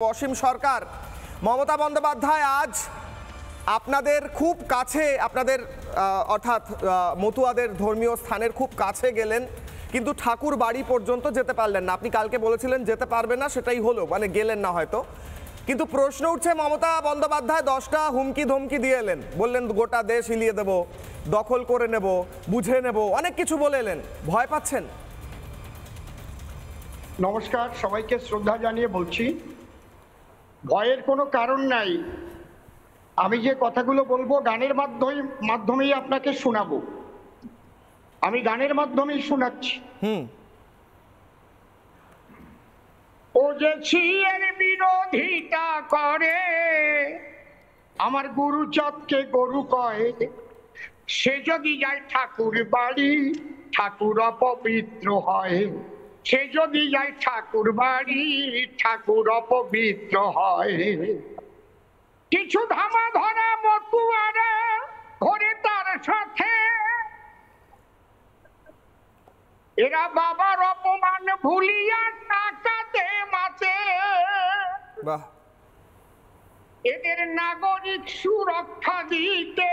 অসীম সরকার, মমতা বন্দ্যোপাধ্যায় আজ আপনাদের খুব কাছে, আপনাদের অর্থাৎ মতুয়াদের ধর্মীয় স্থানের খুব কাছে গেলেন, কিন্তু ঠাকুর বাড়ি পর্যন্ত যেতে পারলেন না। আপনি কালকে বলেছিলেন যেতে পারবেন না, সেটাই হলো, মানে গেলেন না হয়তো। কিন্তু প্রশ্ন উঠছে, মমতা বন্দ্যোপাধ্যায় 10টা হুমকি ধমকি দিয়ে এলেন, বললেন গোটা দেশ হিলিয়ে দেব, দখল করে নেব, বুঝে নেব, অনেক কিছু বলে এলেন। ভয় পাচ্ছেন? নমস্কার, সবাইকে শ্রদ্ধা জানিয়ে বলছি, ভয়ের কোনো কারণ নাই। আমি যে কথাগুলো বলবো গানের মাধ্যমেই আপনাকে শোনাবো। আমি গানের মাধ্যমেই শোনাচ্ছি। ও যে ছিয়ের বিরোধিতা করে, আমার গুরু চতকে গরু কয়, সে যদি যায় ঠাকুর বাড়ি ঠাকুর অপবিত্র হয়। সে যদি যায় ঠাকুর বাড়ি ঠাকুর অপবিত্র হয়। কিছু ধামা ধরা মতুয়ারা ঘরে তার সাথে, এরা বাবার অপমান ভুলিয়া টাকাতে মাতে। এদের নাগরিক সুরক্ষা দিতে,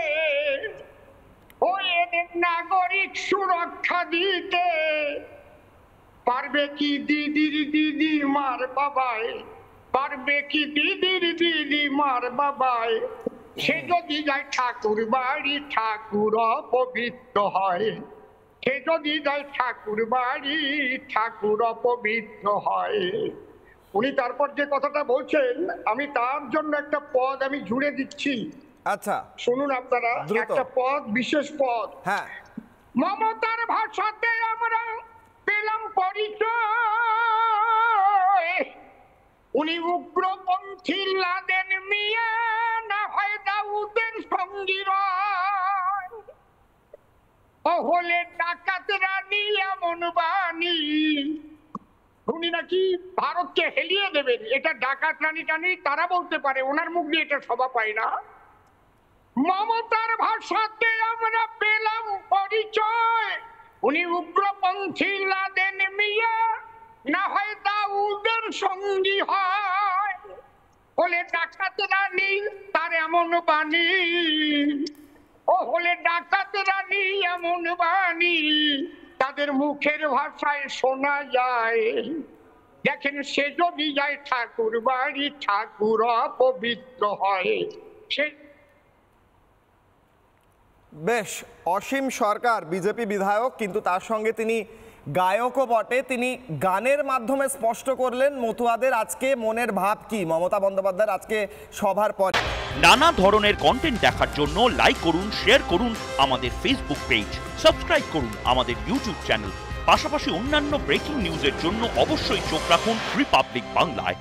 ও এদের নাগরিক সুরক্ষা দিতে পারবে কি দিদির দিদি মার বাবায়? পারবে কি দিদির দিদি মার বাবায়? সে যদি যায় ঠাকুর বাড়ি ঠাকুর অপবিত্র হয়। সে যদি যায় ঠাকুর বাড়ি ঠাকুর অপবিত্র হয়। উনি তারপর যে কথাটা বলছেন, আমি তার জন্য একটা পদ আমি জুড়ে দিচ্ছি। আচ্ছা, শুনুন আপনারা, একটা পদ, বিশেষ পদ। হ্যাঁ। মমতার ভাষাতে আমরা পেলাম পরিচয়, উনি উগ্রপন্থী লাদেন মিয়া, না হয় দাউদের সঙ্গী রয়। ও হলে ডাকাত রানী এমন বাণী, উনি নাকি ভারতকে হেলিয়ে দেবেন। এটা ডাকাত রানী টানি তারা বলতে পারে, ওনার মুখ দিয়ে এটা সভা পায় না। মমতার ভাষাতে আমরা পেলাম পরিচয়, উনি উগ্রপন্থী লাদেন মিয়া, না হয় দাউদের সঙ্গী হয়। হলে ডাকাত রানী তার এমন বাণী, ও হলে ডাকাত রানী এমন বাণী, তাদের মুখের ভাষায় শোনা যায়। দেখেন, সে যদি যায় ঠাকুর বাড়ি ঠাকুর অপবিত্র হয়। সে বেশ, অসীম সরকার বিজেপি বিধায়ক, কিন্তু তার সঙ্গে তিনি গায়কও বটে। তিনি গানের মাধ্যমে স্পষ্ট করলেন মতুয়াদের আজকে মনের ভাব কি মমতা বন্দ্যোপাধ্যায়ের আজকে সভার পর। নানা ধরনের কন্টেন্ট দেখার জন্য লাইক করুন, শেয়ার করুন আমাদের ফেসবুক পেজ, সাবস্ক্রাইব করুন আমাদের ইউটিউব চ্যানেল। পাশাপাশি অন্যান্য ব্রেকিং নিউজের জন্য অবশ্যই চোখ রাখুন রিপাবলিক বাংলায়।